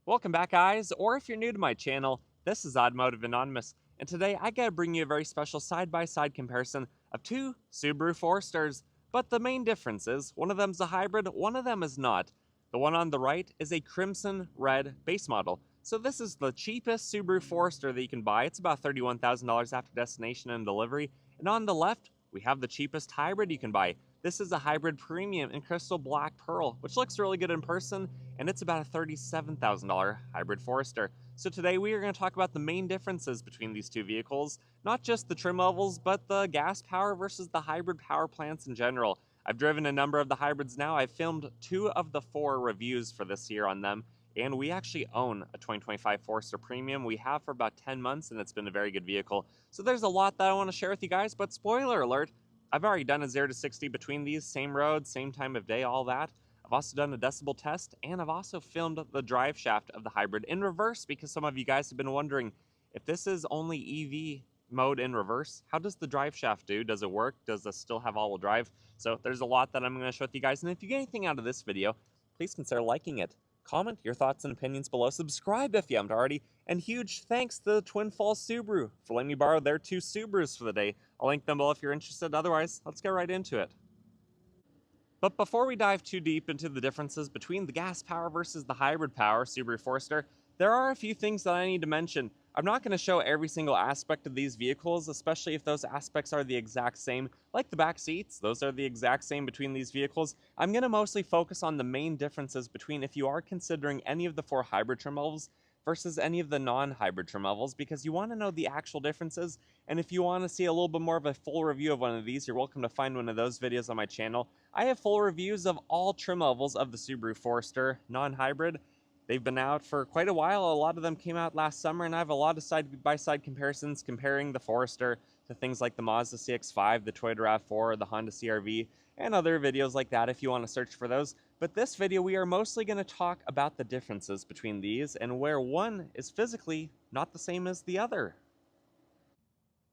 Welcome back, guys, or if you're new to my channel, this is Automotive Anonymous, and today I gotta bring you a very special side-by-side comparison of two Subaru Foresters, but the main difference is one of them's a hybrid, one of them is not. The one on the right is a crimson red base model, so this is the cheapest Subaru Forester that you can buy. It's about $31,000 after destination and delivery, and on the left, we have the cheapest hybrid you can buy. This is a hybrid premium in crystal black pearl, which looks really good in person, and it's about a $37,000 hybrid Forester. So today we are going to talk about the main differences between these two vehicles, not just the trim levels, but the gas power versus the hybrid power plants in general. I've driven a number of the hybrids now. I've filmed 2 of the 4 reviews for this year on them, and we actually own a 2025 Forester Premium. We have for about 10 months, and it's been a very good vehicle. So there's a lot that I want to share with you guys, but spoiler alert, I've already done a 0 to 60 between these, same road, same time of day, all that. I've also done a decibel test, and I've also filmed the drive shaft of the hybrid in reverse because some of you guys have been wondering, if this is only EV mode in reverse, how does the drive shaft do? Does it work? Does it still have all-wheel drive? So there's a lot that I'm going to show with you guys, and if you get anything out of this video, please consider liking it. Comment your thoughts and opinions below, subscribe if you haven't already, and huge thanks to the Twin Falls Subaru for letting me borrow their 2 Subarus for the day. I'll link them below if you're interested. Otherwise, let's get right into it. But before we dive too deep into the differences between the gas power versus the hybrid power Subaru Forester, there are a few things that I need to mention. I'm not going to show every single aspect of these vehicles, especially if those aspects are the exact same, like the back seats, those are the exact same between these vehicles. I'm going to mostly focus on the main differences between if you are considering any of the 4 hybrid trim levels versus any of the non-hybrid trim levels, because you want to know the actual differences, and if you want to see a little bit more of a full review of one of these, you're welcome to find one of those videos on my channel. I have full reviews of all trim levels of the Subaru Forester non-hybrid. They've been out for quite a while. A lot of them came out last summer, and I have a lot of side-by-side comparisons comparing the Forester to things like the Mazda CX-5, the Toyota RAV4, the Honda CR-V, and other videos like that if you want to search for those. But this video, we are mostly going to talk about the differences between these and where one is physically not the same as the other.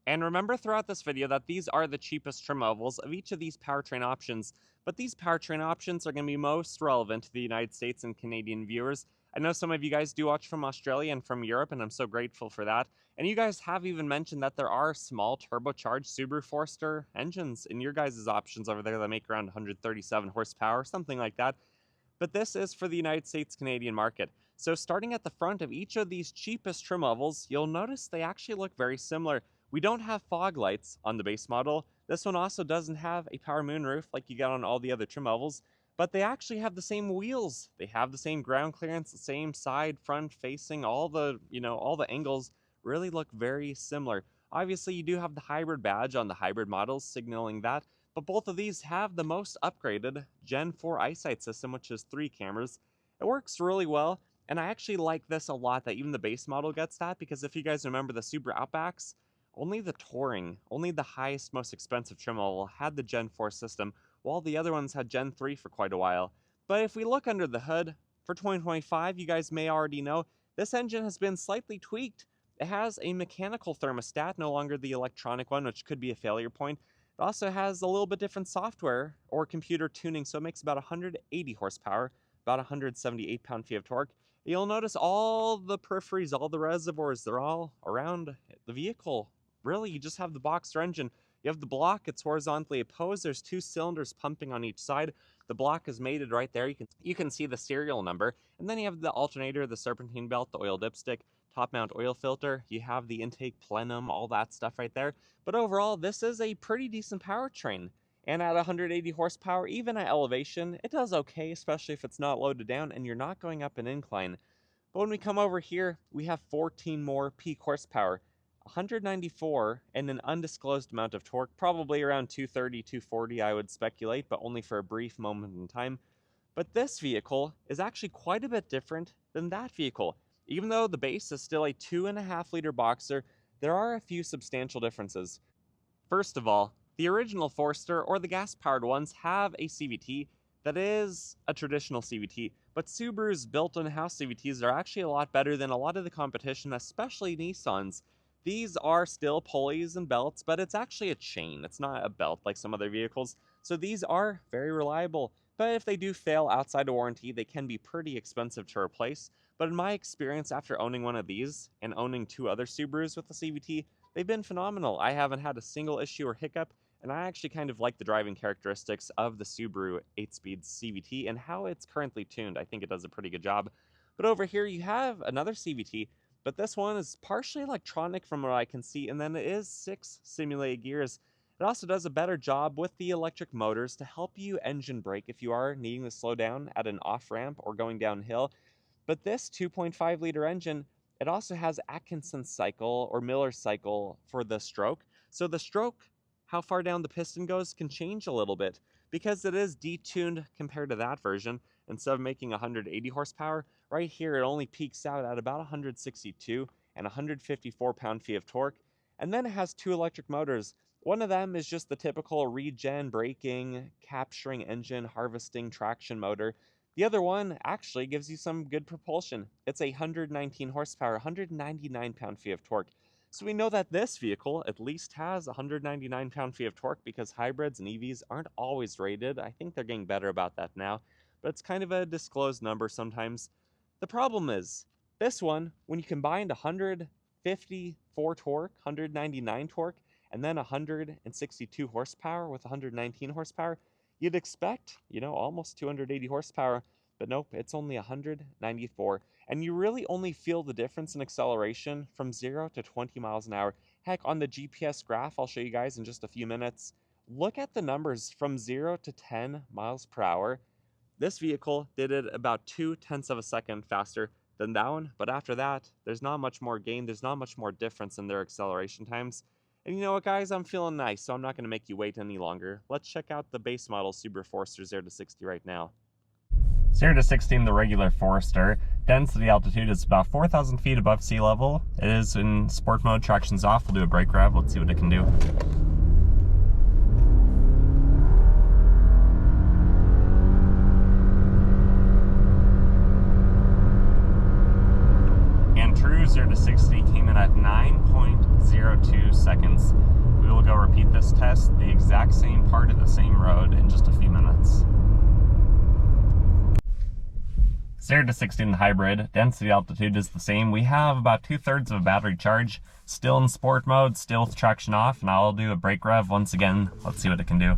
And remember throughout this video that these are the cheapest trim levels of each of these powertrain options, but these powertrain options are going to be most relevant to the United States and Canadian viewers. I know some of you guys do watch from Australia and from Europe, and I'm so grateful for that. And you guys have even mentioned that there are small turbocharged Subaru Forester engines in your guys' options over there that make around 137 horsepower, something like that. But this is for the United States Canadian market. So starting at the front of each of these cheapest trim levels, you'll notice they actually look very similar. We don't have fog lights on the base model. This one also doesn't have a power moonroof like you got on all the other trim levels, but they actually have the same wheels. They have the same ground clearance, the same side, front facing, all the angles really look very similar. Obviously, you do have the hybrid badge on the hybrid models signaling that, but both of these have the most upgraded Gen 4 eyesight system, which is 3 cameras. It works really well, and I actually like this a lot that even the base model gets that, because if you guys remember the Subaru Outbacks, only the Touring, only the highest, most expensive trim level had the Gen 4 system, while the other ones had Gen 3 for quite a while. But if we look under the hood, for 2025, you guys may already know, this engine has been slightly tweaked. It has a mechanical thermostat, no longer the electronic one, which could be a failure point. It also has a little bit different software or computer tuning, so it makes about 180 horsepower, about 178 pound-feet of torque. You'll notice all the peripheries, all the reservoirs, they're all around the vehicle. Really, you just have the boxer engine. You have the block, it's horizontally opposed. There's 2 cylinders pumping on each side. The block is mated right there. You can see the serial number. And then you have the alternator, the serpentine belt, the oil dipstick, top mount oil filter. You have the intake plenum, all that stuff right there. But overall, this is a pretty decent powertrain. And at 180 horsepower, even at elevation, it does okay, especially if it's not loaded down and you're not going up an incline. But when we come over here, we have 14 more peak horsepower. 194 and an undisclosed amount of torque, probably around 230, 240 I would speculate, but only for a brief moment in time. But this vehicle is actually quite a bit different than that vehicle. Even though the base is still a 2.5-liter boxer, there are a few substantial differences. First of all, the original Forester or the gas-powered ones have a CVT that is a traditional CVT, but Subaru's built-in-house CVTs are actually a lot better than a lot of the competition, especially Nissan's. These are still pulleys and belts, but it's actually a chain. It's not a belt like some other vehicles. So these are very reliable. but if they do fail outside of warranty, they can be pretty expensive to replace. But in my experience, after owning one of these and owning two other Subarus with the CVT, they've been phenomenal. I haven't had a single issue or hiccup, and I actually kind of like the driving characteristics of the Subaru 8-speed CVT and how it's currently tuned. I think it does a pretty good job. But over here you have another CVT, but this one is partially electronic from what I can see, and then it is 6 simulated gears. It also does a better job with the electric motors to help you engine brake if you are needing to slow down at an off-ramp or going downhill. But this 2.5-liter engine, it also has Atkinson's cycle or Miller's cycle for the stroke. So the stroke, how far down the piston goes, can change a little bit because it is detuned compared to that version. Instead of making 180 horsepower, right here it only peaks out at about 162 and 154 pound-feet of torque. And then it has two electric motors. One of them is just the typical regen braking, capturing engine, harvesting traction motor. The other one actually gives you some good propulsion. It's a 119 horsepower, 199 pound-feet of torque. So we know that this vehicle at least has 199 pound-feet of torque because hybrids and EVs aren't always rated. I think they're getting better about that now, but it's kind of a disclosed number sometimes. The problem is, this one, when you combined 154 torque, 199 torque, and then 162 horsepower with 119 horsepower, you'd expect, almost 280 horsepower, but nope, it's only 194. And you really only feel the difference in acceleration from 0 to 20 miles an hour. Heck, on the GPS graph I'll show you guys in just a few minutes, look at the numbers from 0 to 10 miles per hour. This vehicle did it about 0.2 of a second faster than that one, but after that, there's not much more gain, there's not much more difference in their acceleration times. And you know what, guys, I'm feeling nice, so I'm not going to make you wait any longer. Let's check out the base model Subaru Forester 0 to 60 right now. 0 to 60 in the regular Forester. Density altitude is about 4,000 feet above sea level. It is in sport mode, traction's off. We'll do a brake rev, let's see what it can do. And true 0 to 60 came in at 9.02 seconds. We will go repeat this test, the exact same part of the same road, in just a few minutes. 0 to 60 in the hybrid, density altitude is the same. We have about 2/3 of a battery charge, still in sport mode, still with traction off, and I'll do a brake rev once again. Let's see what it can do.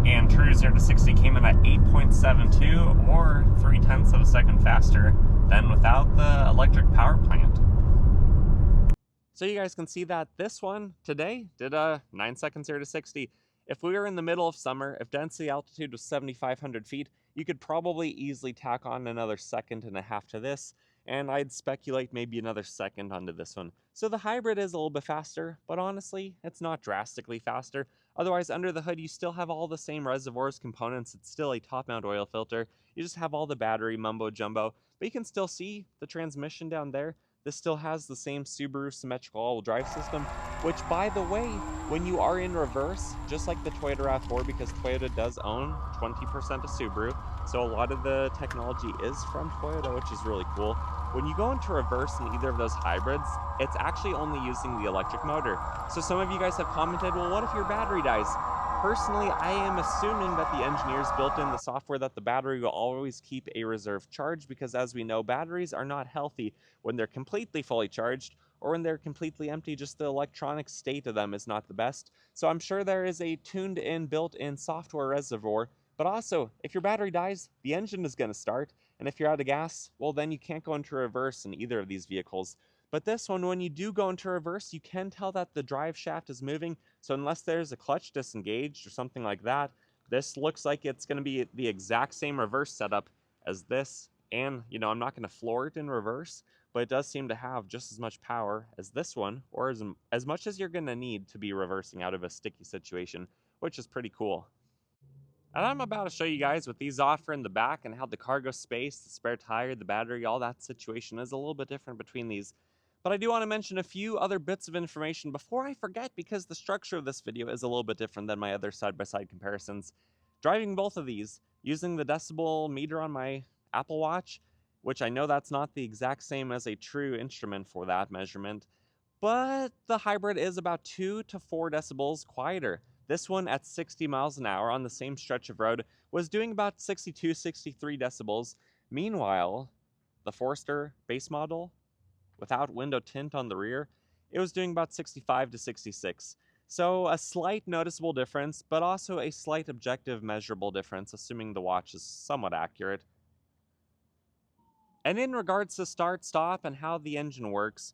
And true 0 to 60 came in at 8.72 or 0.3 of a second faster than without the electric power plant. So you guys can see that this one today did a 9 seconds 0 to 60. If we were in the middle of summer, if density altitude was 7,500 feet, you could probably easily tack on another 1.5 seconds to this, and I'd speculate maybe another second onto this one. So the hybrid is a little bit faster, but honestly, it's not drastically faster. Otherwise, under the hood, you still have all the same reservoirs, components. It's still a top-mount oil filter. You just have all the battery mumbo-jumbo, but you can still see the transmission down there. This still has the same Subaru symmetrical all-wheel drive system, which, by the way, when you are in reverse, just like the Toyota RAV4, because Toyota does own 20% of Subaru, so a lot of the technology is from Toyota, which is really cool. When you go into reverse in either of those hybrids, it's actually only using the electric motor. So some of you guys have commented, well, what if your battery dies? Personally, I am assuming that the engineers built in the software that the battery will always keep a reserve charge, because as we know, batteries are not healthy when they're completely fully charged or when they're completely empty. Just the electronic state of them is not the best. So I'm sure there is a tuned-in, built-in software reservoir. But also, if your battery dies, the engine is going to start, and if you're out of gas, well, then you can't go into reverse in either of these vehicles. But this one, when you do go into reverse, you can tell that the drive shaft is moving. So unless there's a clutch disengaged or something like that, this looks like it's going to be the exact same reverse setup as this. And, I'm not going to floor it in reverse, but it does seem to have just as much power as this one, or as much as you're going to need to be reversing out of a sticky situation, which is pretty cool. And I'm about to show you guys what these offer in the back and how the cargo space, the spare tire, the battery, all that situation is a little bit different between these. But I do want to mention a few other bits of information before I forget, because the structure of this video is a little bit different than my other side-by-side comparisons. Driving both of these, using the decibel meter on my Apple Watch, which I know that's not the exact same as a true instrument for that measurement, but the hybrid is about 2 to 4 decibels quieter. This one at 60 miles an hour on the same stretch of road was doing about 62, 63 decibels. Meanwhile, the Forester base model, without window tint on the rear, it was doing about 65 to 66. So a slight noticeable difference, but also a slight objective measurable difference, assuming the watch is somewhat accurate. And in regards to start, stop, and how the engine works,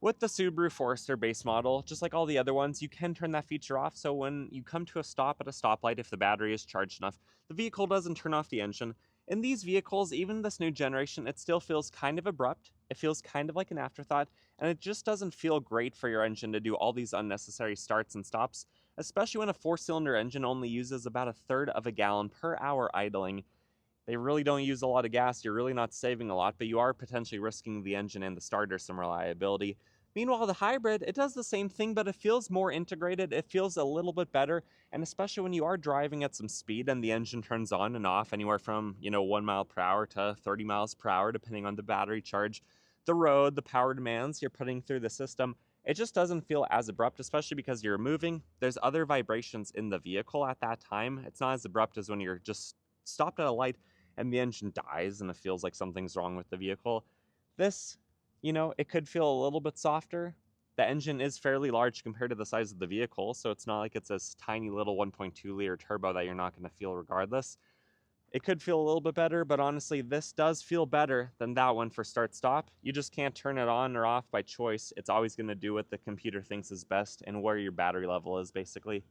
with the Subaru Forester base model, just like all the other ones, you can turn that feature off, so when you come to a stop at a stoplight, if the battery is charged enough, the vehicle doesn't turn off the engine. In these vehicles, even this new generation, it still feels kind of abrupt. It feels kind of like an afterthought, and it just doesn't feel great for your engine to do all these unnecessary starts and stops, especially when a four-cylinder engine only uses about a third of a gallon per hour idling. They really don't use a lot of gas, you're really not saving a lot, but you are potentially risking the engine and the starter some reliability. Meanwhile, the hybrid, it does the same thing, but it feels more integrated, it feels a little bit better, and especially when you are driving at some speed and the engine turns on and off anywhere from, 1 mile per hour to 30 miles per hour, depending on the battery charge, the road, the power demands you're putting through the system, it just doesn't feel as abrupt, especially because you're moving. There's other vibrations in the vehicle at that time. It's not as abrupt as when you're just stopped at a light and the engine dies and it feels like something's wrong with the vehicle. This, it could feel a little bit softer. The engine is fairly large compared to the size of the vehicle, so it's not like it's this tiny little 1.2 liter turbo that you're not going to feel regardless. It could feel a little bit better, but honestly, this does feel better than that one for start stop. You just can't turn it on or off by choice. It's always going to do what the computer thinks is best and where your battery level is, basically.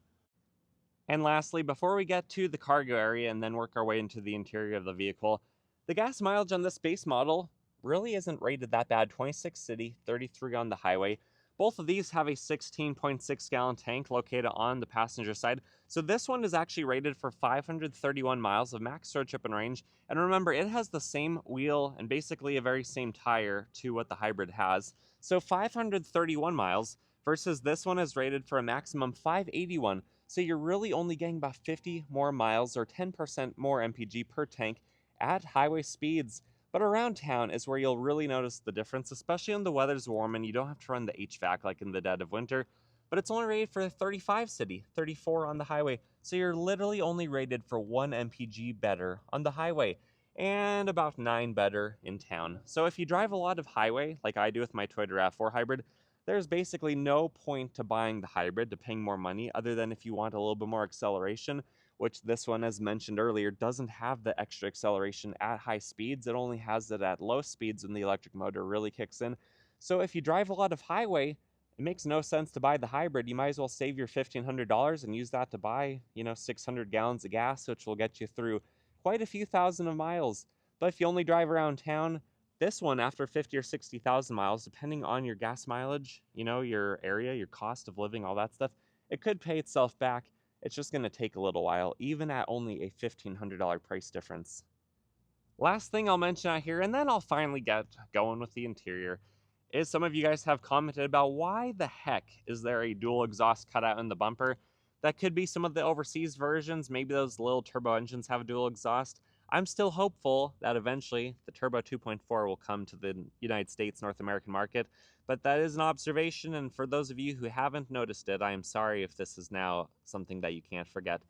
And lastly, before we get to the cargo area and then work our way into the interior of the vehicle, the gas mileage on this base model really isn't rated that bad. 26 city, 33 on the highway. Both of these have a 16.6 gallon tank located on the passenger side. So this one is actually rated for 531 miles of max road trip and range. And remember, it has the same wheel and basically a very same tire to what the hybrid has. So 531 miles versus this one is rated for a maximum 581. So you're really only getting about 50 more miles or 10% more MPG per tank at highway speeds. But around town is where you'll really notice the difference, especially when the weather's warm and you don't have to run the HVAC like in the dead of winter. But it's only rated for 35 city, 34 on the highway. So you're literally only rated for 1 MPG better on the highway and about 9 better in town. So if you drive a lot of highway, like I do with my Toyota RAV4 Hybrid, there's basically no point to buying the hybrid, to paying more money, other than if you want a little bit more acceleration, which this one, as mentioned earlier, doesn't have the extra acceleration at high speeds. It only has it at low speeds when the electric motor really kicks in. So if you drive a lot of highway, it makes no sense to buy the hybrid. You might as well save your $1,500 and use that to buy, 600 gallons of gas, which will get you through quite a few thousand of miles. But if you only drive around town, this one, after 50 or 60,000 miles, depending on your gas mileage, your area, your cost of living, all that stuff, it could pay itself back. It's just going to take a little while, even at only a $1,500 price difference. Last thing I'll mention out here, and then I'll finally get going with the interior, is some of you guys have commented about why the heck is there a dual exhaust cutout in the bumper. That could be some of the overseas versions. Maybe those little turbo engines have a dual exhaust. I'm still hopeful that eventually the Turbo 2.4 will come to the United States North American market, but that is an observation, and for those of you who haven't noticed it, I am sorry if this is now something that you can't forget.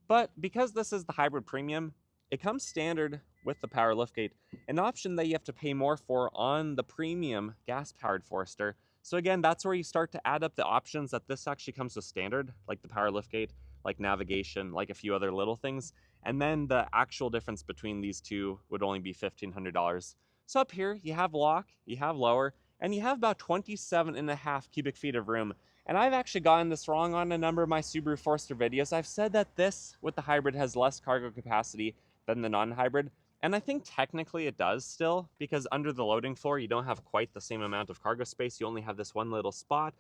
But because this is the hybrid premium, it comes standard with the power liftgate, an option that you have to pay more for on the premium gas-powered Forester. So again, that's where you start to add up the options that this actually comes with standard, like the power liftgate, like navigation, like a few other little things. And then the actual difference between these two would only be $1,500. So up here, you have lock, you have lower, and you have about 27.5 cubic feet of room. And I've actually gotten this wrong on a number of my Subaru Forester videos. I've said that this, with the hybrid, has less cargo capacity than the non-hybrid. And I think technically it does still, because under the loading floor, you don't have quite the same amount of cargo space. You only have this one little spot.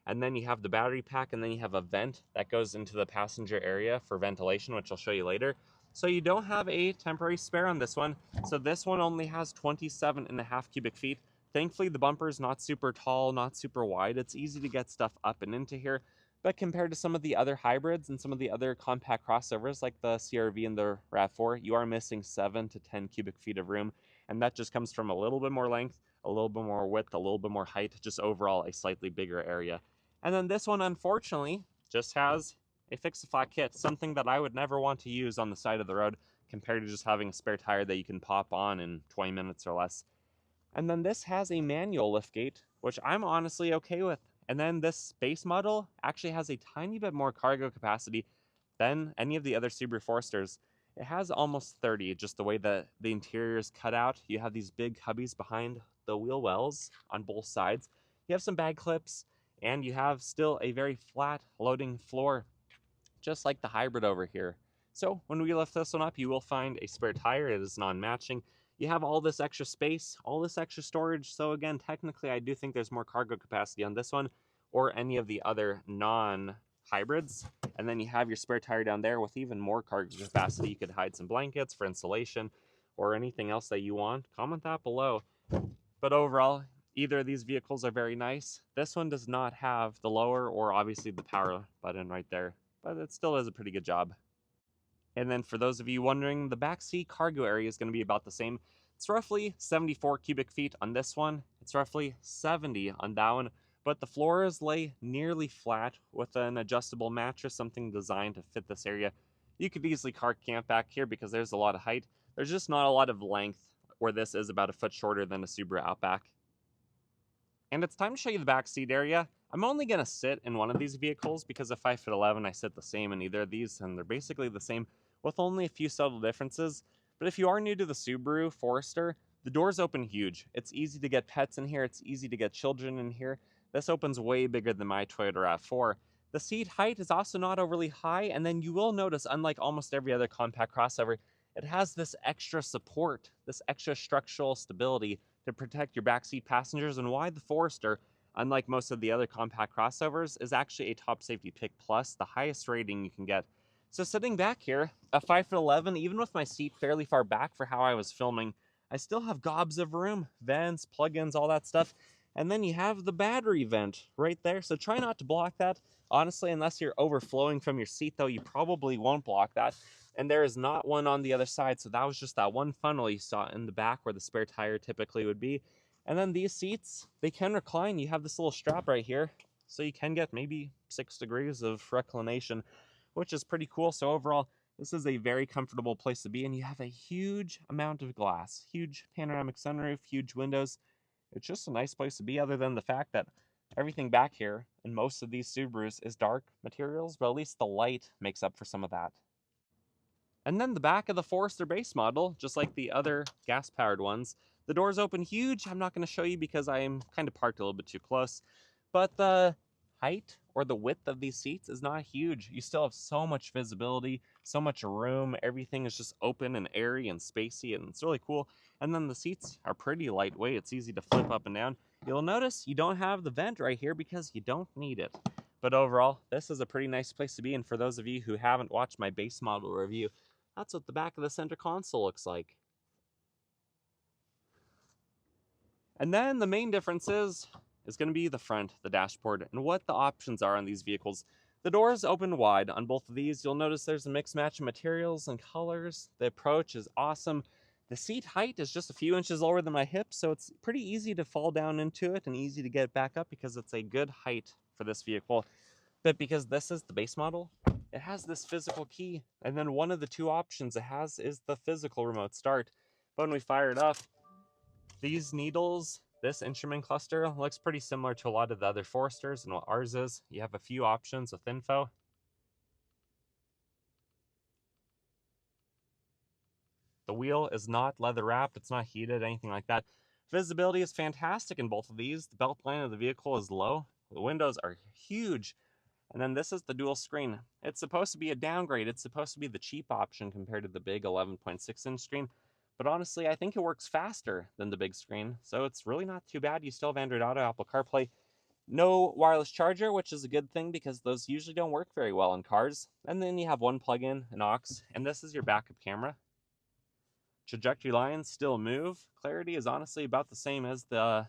And then you have the battery pack, and then you have a vent that goes into the passenger area for ventilation, which I'll show you later. So you don't have a temporary spare on this one. So this one only has 27.5 cubic feet. Thankfully, the bumper is not super tall, not super wide. It's easy to get stuff up and into here. But compared to some of the other hybrids and some of the other compact crossovers like the CR-V and the RAV4, you are missing 7 to 10 cubic feet of room. and that just comes from a little bit more length, a little bit more width, a little bit more height, just overall a slightly bigger area. And then this one, unfortunately, just has a fix-a-flat kit, something that I would never want to use on the side of the road compared to just having a spare tire that you can pop on in 20 minutes or less. And then this has a manual liftgate, which I'm honestly okay with. And then this base model actually has a tiny bit more cargo capacity than any of the other Subaru Foresters. It has almost 30, just the way that the interior is cut out. You have these big cubbies behind the wheel wells on both sides. You have some bag clips, and you have still a very flat loading floor, just like the Hybrid over here. So when we lift this one up, you will find a spare tire. It is non-matching. You have all this extra space, all this extra storage. So again, technically, I do think there's more cargo capacity on this one or any of the other non-hybrids. And then you have your spare tire down there with even more cargo capacity. You could hide some blankets for insulation or anything else that you want. Comment that below. But overall, either of these vehicles are very nice. This one does not have the lower or obviously the power button right there, but it still does a pretty good job. And then for those of you wondering, the backseat cargo area is going to be about the same. It's roughly 74 cubic feet on this one. It's roughly 70 on that one. But the floors lay nearly flat with an adjustable mattress, something designed to fit this area. You could easily car camp back here because there's a lot of height. There's just not a lot of length where this is about a foot shorter than a Subaru Outback. And it's time to show you the back seat area. I'm only going to sit in one of these vehicles because at 5'11", I sit the same in either of these, and they're basically the same with only a few subtle differences. But if you are new to the Subaru Forester, the doors open huge. It's easy to get pets in here. It's easy to get children in here. This opens way bigger than my Toyota RAV4. The seat height is also not overly high, and then you will notice, unlike almost every other compact crossover, it has this extra support, this extra structural stability to protect your backseat passengers, and why the Forester, unlike most of the other compact crossovers, is actually a top safety pick plus, the highest rating you can get. So sitting back here at 5'11", even with my seat fairly far back for how I was filming, I still have gobs of room, vents, plugins, all that stuff. And then you have the battery vent right there, so try not to block that. Honestly, unless you're overflowing from your seat, though, you probably won't block that. And there is not one on the other side, so that was just that one funnel you saw in the back where the spare tire typically would be. And then these seats, they can recline. You have this little strap right here, so you can get maybe 6 degrees of reclination, which is pretty cool. So overall, this is a very comfortable place to be, and you have a huge amount of glass, huge panoramic sunroof, huge windows. It's just a nice place to be, other than the fact that everything back here in most of these Subarus is dark materials, but at least the light makes up for some of that. And then the back of the Forester base model, just like the other gas-powered ones, the doors open huge. I'm not going to show you because I'm kind of parked a little bit too close, but the height or the width of these seats is not huge. You still have so much visibility, so much room. Everything is just open and airy and spacey, and it's really cool. And then the seats are pretty lightweight. It's easy to flip up and down. You'll notice you don't have the vent right here because you don't need it. But overall, this is a pretty nice place to be. And for those of you who haven't watched my base model review, that's what the back of the center console looks like. And then the main difference is going to be the front, the dashboard, and what the options are on these vehicles. The doors open wide on both of these. You'll notice there's a mixed match of materials and colors. The approach is awesome. The seat height is just a few inches lower than my hips, so it's pretty easy to fall down into it and easy to get back up because it's a good height for this vehicle. But because this is the base model, it has this physical key, and then one of the two options it has is the physical remote start. But when we fire it up, these needles, this instrument cluster looks pretty similar to a lot of the other Foresters and what ours is. You have a few options with info. The wheel is not leather wrapped, it's not heated, anything like that. Visibility is fantastic in both of these. The belt line of the vehicle is low. The windows are huge. And then this is the dual screen. It's supposed to be a downgrade. It's supposed to be the cheap option compared to the big 11.6-inch screen. But honestly, I think it works faster than the big screen. So it's really not too bad. You still have Android Auto, Apple CarPlay. No wireless charger, which is a good thing because those usually don't work very well in cars. And then you have one plug-in, an aux, and this is your backup camera. Trajectory lines still move. Clarity is honestly about the same as the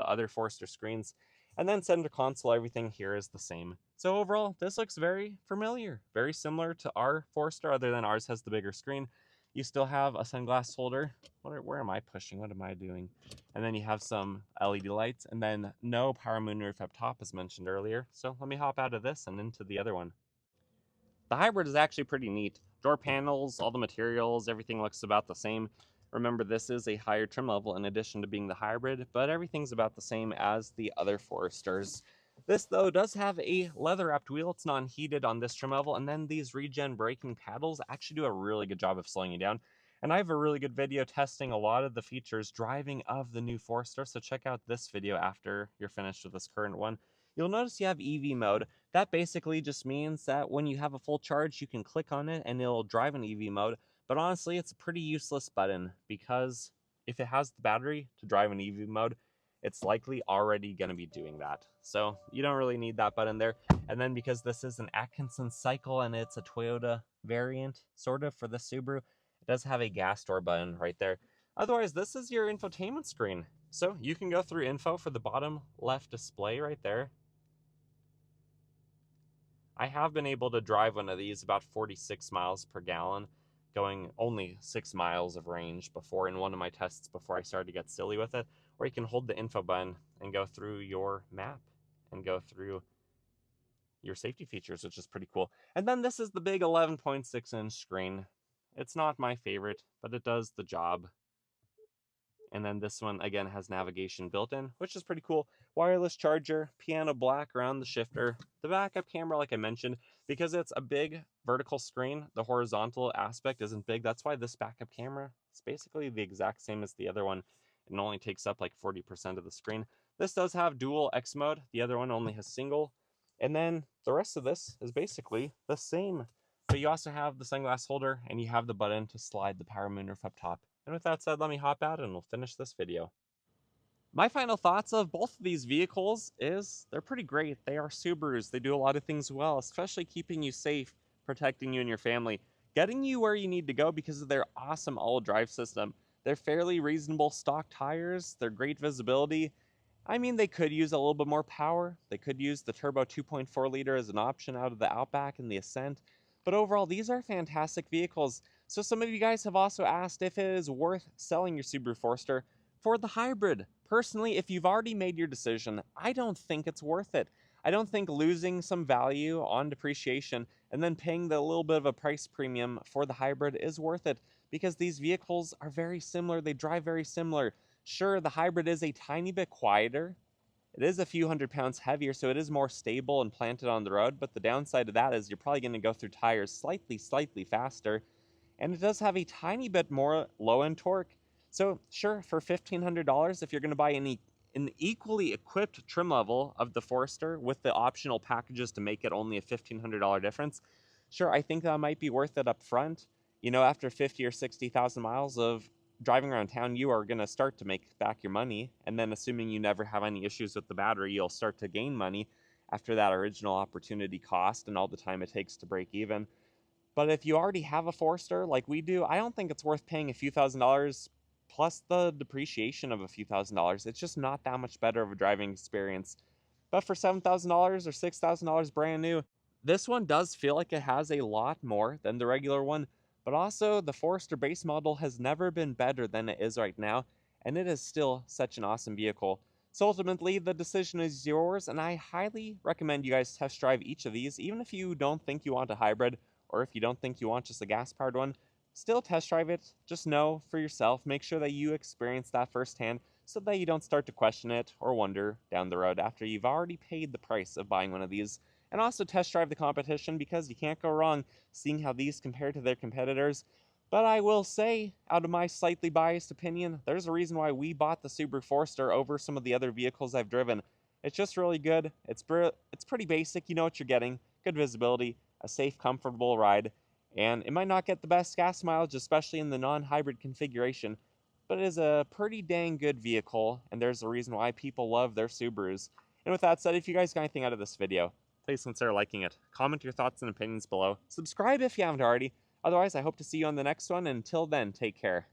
other Forester screens. And then center console, everything here is the same. So overall, this looks very familiar, very similar to our Forester, other than ours has the bigger screen. You still have a sunglass holder. Where am I pushing? What am I doing? And then you have some LED lights, and then no power moonroof up top as mentioned earlier. So let me hop out of this and into the other one. The hybrid is actually pretty neat. Door panels, all the materials, everything looks about the same. Remember, this is a higher trim level in addition to being the hybrid, but everything's about the same as the other Foresters. This, though, does have a leather-wrapped wheel. It's non-heated on this trim level, and then these regen braking paddles actually do a really good job of slowing you down. And I have a really good video testing a lot of the features driving of the new Forester, so check out this video after you're finished with this current one. You'll notice you have EV mode. That basically just means that when you have a full charge, you can click on it and it'll drive in EV mode. But honestly, it's a pretty useless button because if it has the battery to drive in EV mode, it's likely already going to be doing that. So you don't really need that button there. And then because this is an Atkinson cycle and it's a Toyota variant, sort of, for the Subaru, it does have a gas door button right there. Otherwise, this is your infotainment screen. So you can go through info for the bottom left display right there. I have been able to drive one of these about 46 miles per gallon, going only 6 miles of range before in one of my tests before I started to get silly with it. Or you can hold the info button and go through your map and go through your safety features, which is pretty cool. And then this is the big 11.6-inch screen. It's not my favorite, but it does the job. And then this one, again, has navigation built in, which is pretty cool. Wireless charger, piano black around the shifter. The backup camera, like I mentioned, because it's a big vertical screen, the horizontal aspect isn't big. That's why this backup camera is basically the exact same as the other one. It only takes up like 40% of the screen. This does have dual X mode. The other one only has single. And then the rest of this is basically the same. But you also have the sunglass holder, and you have the button to slide the power moonroof up top. And with that said, let me hop out and we'll finish this video. My final thoughts of both of these vehicles is they're pretty great. They are Subarus. They do a lot of things well, especially keeping you safe, protecting you and your family, getting you where you need to go because of their awesome all drive system. They're fairly reasonable stock tires. They're great visibility. I mean, they could use a little bit more power. They could use the turbo 2.4 liter as an option out of the Outback and the Ascent. But overall, these are fantastic vehicles. So some of you guys have also asked if it is worth selling your Subaru Forester for the hybrid. Personally, if you've already made your decision, I don't think it's worth it. I don't think losing some value on depreciation and then paying the little bit of a price premium for the hybrid is worth it because these vehicles are very similar. They drive very similar. Sure, the hybrid is a tiny bit quieter. It is a few hundred pounds heavier, so it is more stable and planted on the road, but the downside of that is you're probably going to go through tires slightly faster, and it does have a tiny bit more low-end torque. So sure, for $1,500, if you're going to buy an equally equipped trim level of the Forester with the optional packages to make it only a $1,500 difference, sure, I think that might be worth it up front. You know, after 50 or 60,000 miles of driving around town, you are going to start to make back your money. And then assuming you never have any issues with the battery, you'll start to gain money after that original opportunity cost and all the time it takes to break even. But if you already have a Forester like we do, I don't think it's worth paying a few $1,000s plus the depreciation of a few $1,000s. It's just not that much better of a driving experience. But for $7,000 or $6,000 brand new, this one does feel like it has a lot more than the regular one. But also, the Forester base model has never been better than it is right now, and it is still such an awesome vehicle. So ultimately, the decision is yours, and I highly recommend you guys test drive each of these, even if you don't think you want a hybrid, or if you don't think you want just a gas-powered one. Still test drive it. Just know for yourself, make sure that you experience that firsthand, so that you don't start to question it or wonder down the road after you've already paid the price of buying one of these. And also test drive the competition because you can't go wrong seeing how these compare to their competitors. But I will say, out of my slightly biased opinion, there's a reason why we bought the Subaru Forester over some of the other vehicles I've driven. It's just really good. It's pretty basic. You know what you're getting. Good visibility, a safe, comfortable ride, and it might not get the best gas mileage, especially in the non-hybrid configuration, but it is a pretty dang good vehicle, and there's a reason why people love their Subarus. And with that said, if you guys got anything out of this video, please consider liking it. Comment your thoughts and opinions below. Subscribe if you haven't already. Otherwise, I hope to see you on the next one. Until then, take care.